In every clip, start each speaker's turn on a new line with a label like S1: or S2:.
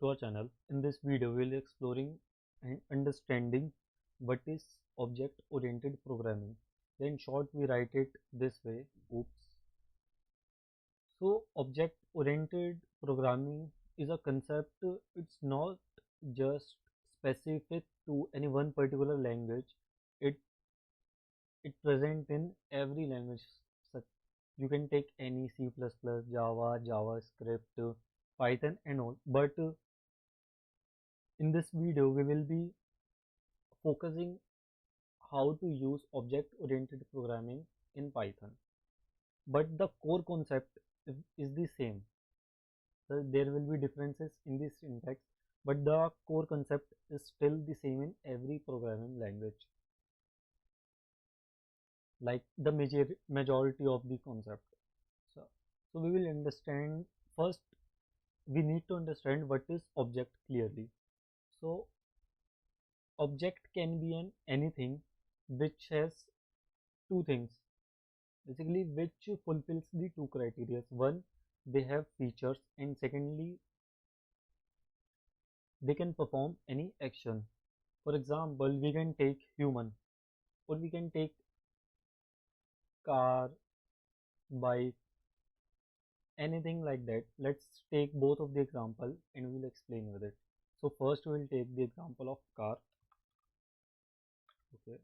S1: to our channel. In this video, we'll be exploring and understanding what is object-oriented programming. In short, we write it this way. Oops. So, object-oriented programming is a concept. It's not just specific to any one particular language. It it present in every language. Such you can take any C++, Java, JavaScript, Python, and all. But in this video, we will be focusing how to use object-oriented programming in Python. But the core concept is the same. So there will be differences in the syntax, but the core concept is still the same in every programming language. Like the majority of the concept. So, so we will understand first. We need to understand what is object clearly. So object can be an anything which has two things basically which fulfills the two criteria. One, they have features, and secondly, they can perform any action. For example, we can take human, or we can take car, bike, anything like that. Let's take both of the example and we'll explain with it. So first we'll take the example of car. Okay,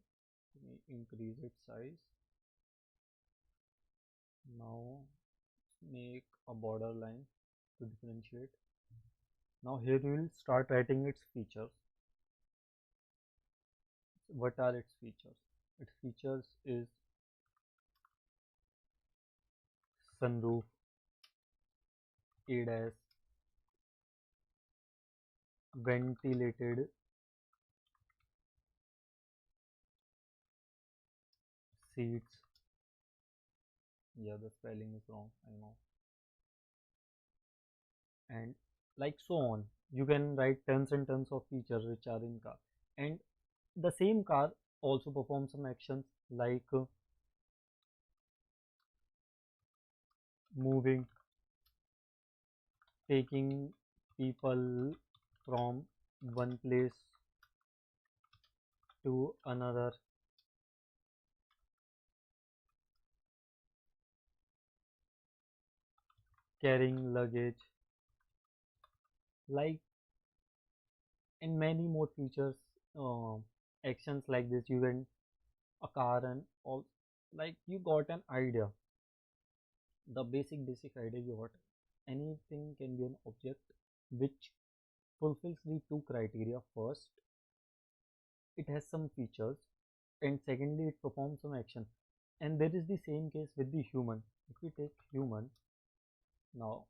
S1: let me increase its size. Now make a border line to differentiate. Now here we will start writing its features. What are its features? Its features is sunroof, ADAS, ventilated seats. Yeah, the spelling is wrong, I know. And like so on. You can write tons and tons of features which are in car. And the same car also performs some actions like moving, taking people from one place to another, carrying luggage, like, and many more features, uh, actions like this. You can a car and all, like you got an idea, the basic idea you got. Anything can be an object which fulfills the two criteria. First, it has some features, and secondly, it performs some action. And there is the same case with the human. If we take human, now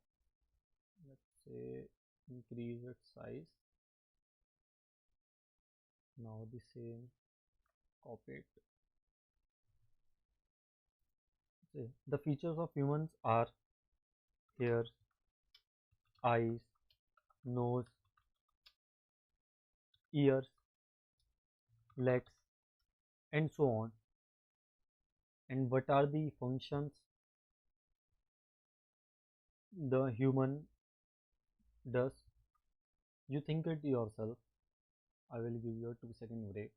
S1: let's say increase its size. Now the same, copy it. See, the features of humans are hair, eyes, nose, ears, legs, and so on. And what are the functions the human does? You think it yourself. I will give you a 2-second break.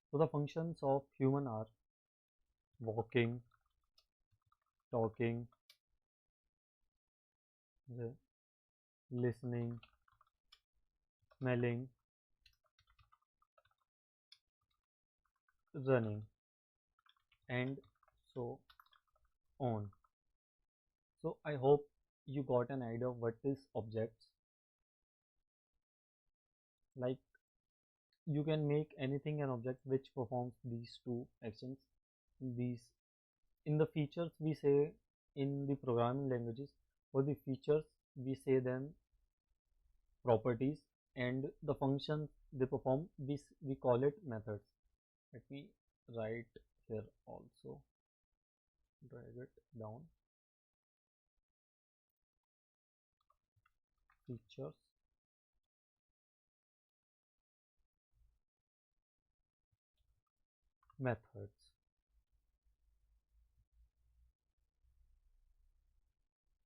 S1: So the functions of human are walking, talking, listening, smelling, running, and so on. So I hope you got an idea of what is objects. Like you can make anything an object which performs these two actions. These in the features we say in the programming languages, for the features we say them properties, and the functions they perform we call it methods. Let me write here also, drag it down. Features, methods.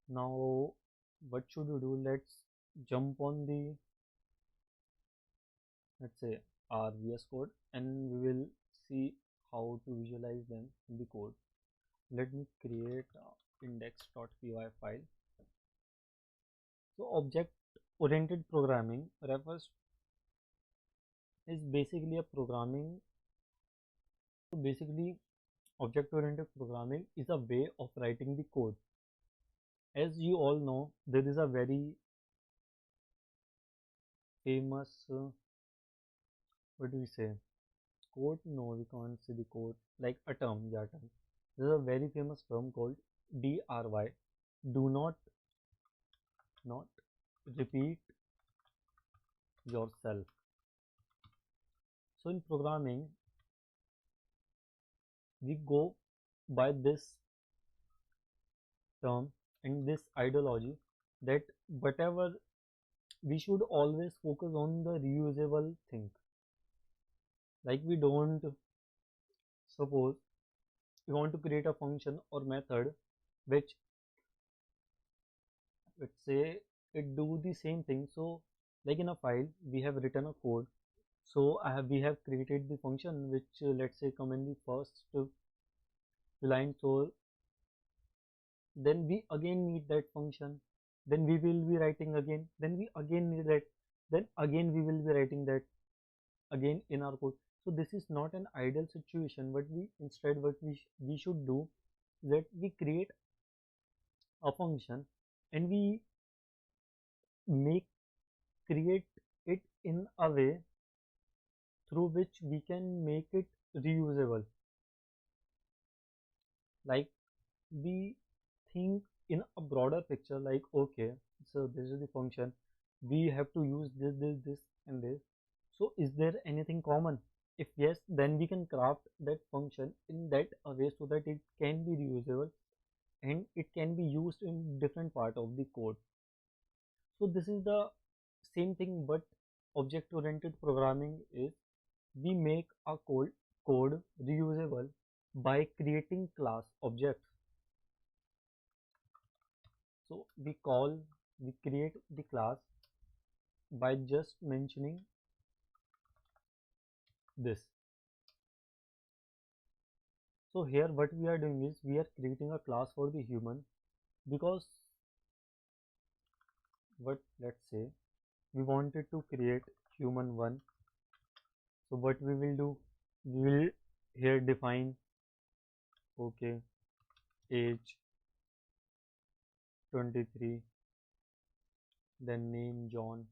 S1: Now what should we do? Let's jump on the, let's say, our VS Code, and we will see how to visualize them in the code. Let me create a index.py file. So object oriented programming refers is basically a programming. So basically, object oriented programming is a way of writing the code. As you all know, there is a very famous what do we say, code? No, we can't say the code, like a term. Yeah, term. There's a very famous term called DRY. Do not repeat yourself. So in programming, we go by this term and this ideology that whatever, we should always focus on the reusable thing. Like, we don't, suppose we want to create a function or method which, let's say, it do the same thing. So like in a file we have written a code, so we have created the function which, let's say, come in the first line. So then we again need that function, then we will be writing again, then we again need that, then again we will be writing that again in our code. So this is not an ideal situation, but we instead, what we should do is that we create a function and we make create it in a way through which we can make it reusable. Like, we think in a broader picture, like, okay, so this is the function, we have to use this and this. So is there anything common? If yes, then we can craft that function in that a way so that it can be reusable and it can be used in different part of the code. So this is the same thing, but object oriented programming is, we make a code reusable by creating class objects. So we create the class by just mentioning this. So here what we are doing is we are creating a class for the human, because what, let's say, we wanted to create human 1. So what we will do, we will here define, okay, age 23, then name John.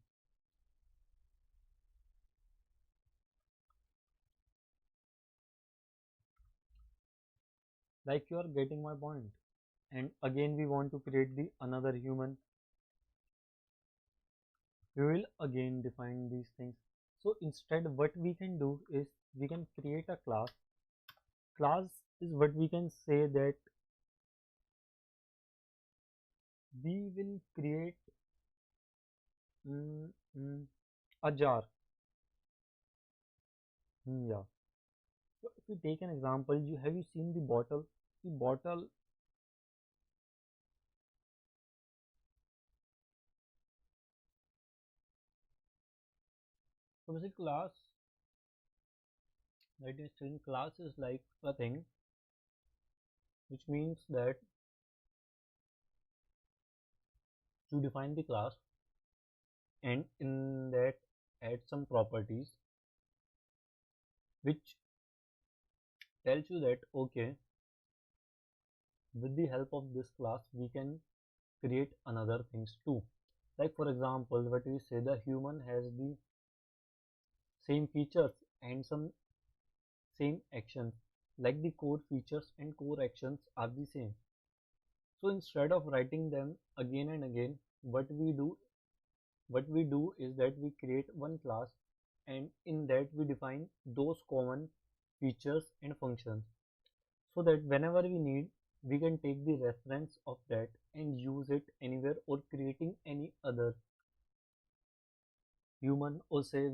S1: Like, you are getting my point. And again we want to create the another human, we will again define these things. So instead what we can do is we can create a class. Class is what we can say that we will create mm, mm, a jar. Yeah. So if we take an example, you seen the bottle? The bottle. So basic class, that is saying class is like a thing, which means that you define the class and in that add some properties which tells you that, okay, with the help of this class we can create another things too. Like, for example, what we say, the human has the same features and some same actions, like the core features and core actions are the same. So instead of writing them again and again, what we do is that we create one class, and in that we define those common features and functions, so that whenever we need, we can take the reference of that and use it anywhere, or creating any other human or say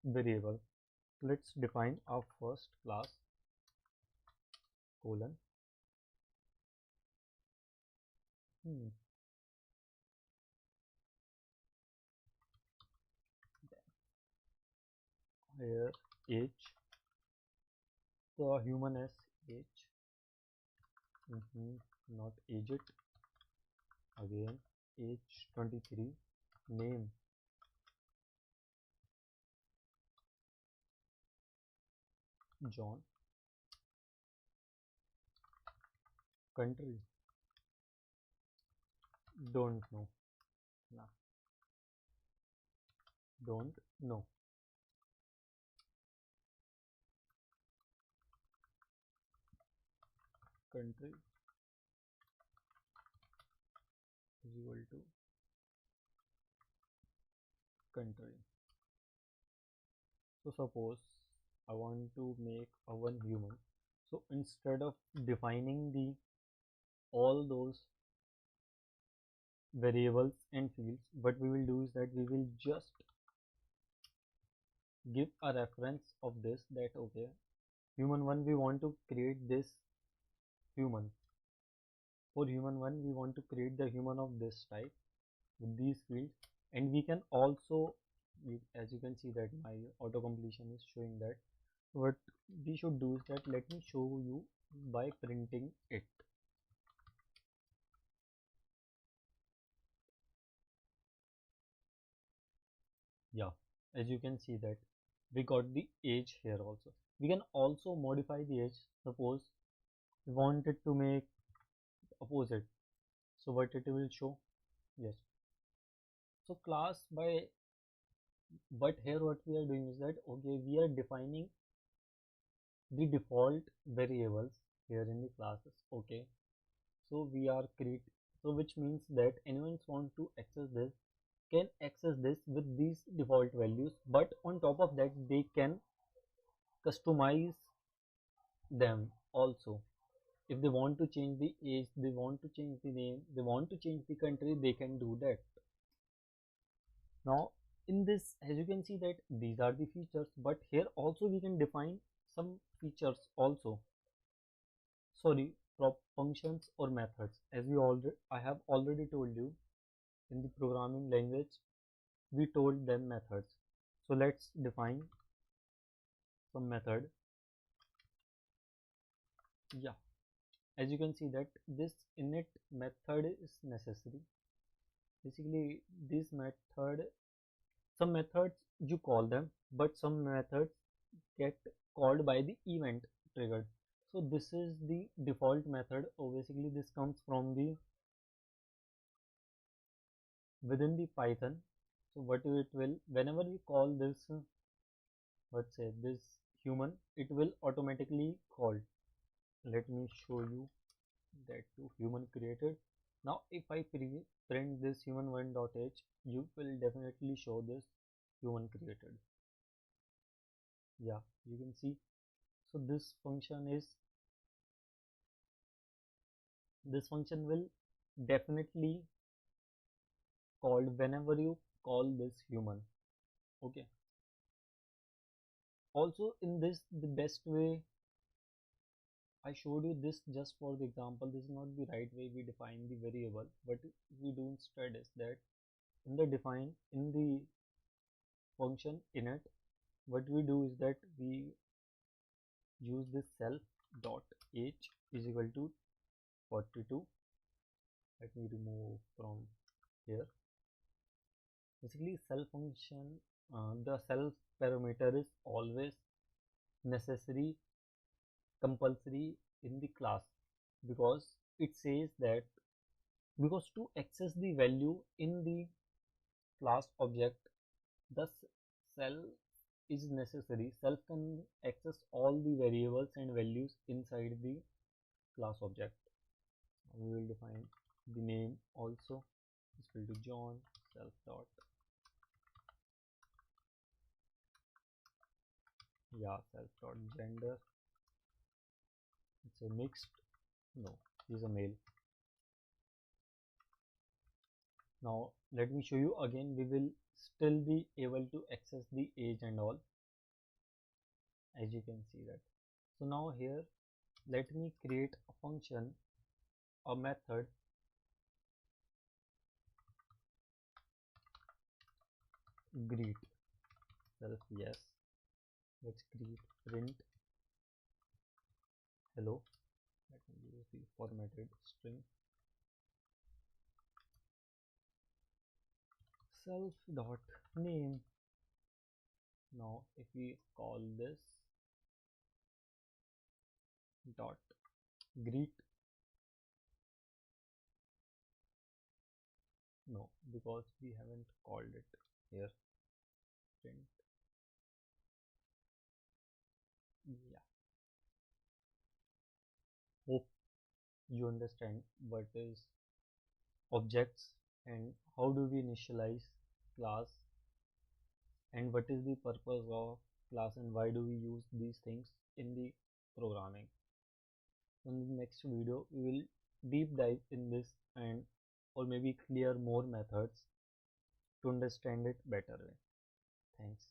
S1: variable. Let's define our first class, colon. here age, the human as age, not aged, again age 23, name John, country don't know, nah, don't know, country is equal to country. So suppose I want to make a one human. So instead of defining the all those variables and fields, what we will do is that we will just give a reference of this, that okay, human 1 we want to create this human. For human 1 we want to create the human of this type with these fields, and we can also, as you can see that my auto completion is showing that. What we should do is that let me show you by printing it. Yeah, as you can see that we got the age here also. We can also modify the age. Suppose we wanted to make opposite, so what it will show? Yes. So class by, but here what we are doing is that okay, we are defining the default variables here in the classes. Okay, so we are create, so which means that anyone want to access this can access this with these default values, but on top of that they can customize them also. If they want to change the age, they want to change the name, they want to change the country, they can do that. Now in this, as you can see that these are the features, but here also we can define some features also, sorry, functions or methods. As we already, I have already told you, in the programming language we told them methods. So let's define some method. Yeah, as you can see that this init method is necessary. Basically this method, some methods you call them, but some methods get called by the event triggered. So this is the default method, or basically this comes from the within the Python. So what it will, whenever we call this, let's say this human, it will automatically call. Let me show you that to human created. Now if I print this human1.h, you will definitely show this human created. Yeah, you can see. So this function is, this function will definitely called whenever you call this human. Okay, also in this, the best way, I showed you this just for the example, this is not the right way we define the variable, but we do instead is that in the define, in the function init, what we do is that we use this self dot age is equal to 42. Let me remove from here. Basically self function, the self parameter is always necessary, compulsory in the class, because it says that, because to access the value in the class object, the self is necessary. Self can access all the variables and values inside the class object. We will define the name also is equal to John, self dot, yeah, self dot gender, it's a mixed, no, he's a male. Now let me show you again, we will still be able to access the age and all, as you can see that. So now here let me create a function, a method, greet self, yes, Let's create print hello. Let me use the formatted string self dot name. Now if we call this dot greet, no, because we haven't called it here. Print, yeah. Hope you understand what is objects and how do we initialize class and what is the purpose of class and why do we use these things in the programming. In the next video we will deep dive in this and or maybe clear more methods to understand it better way. Thanks.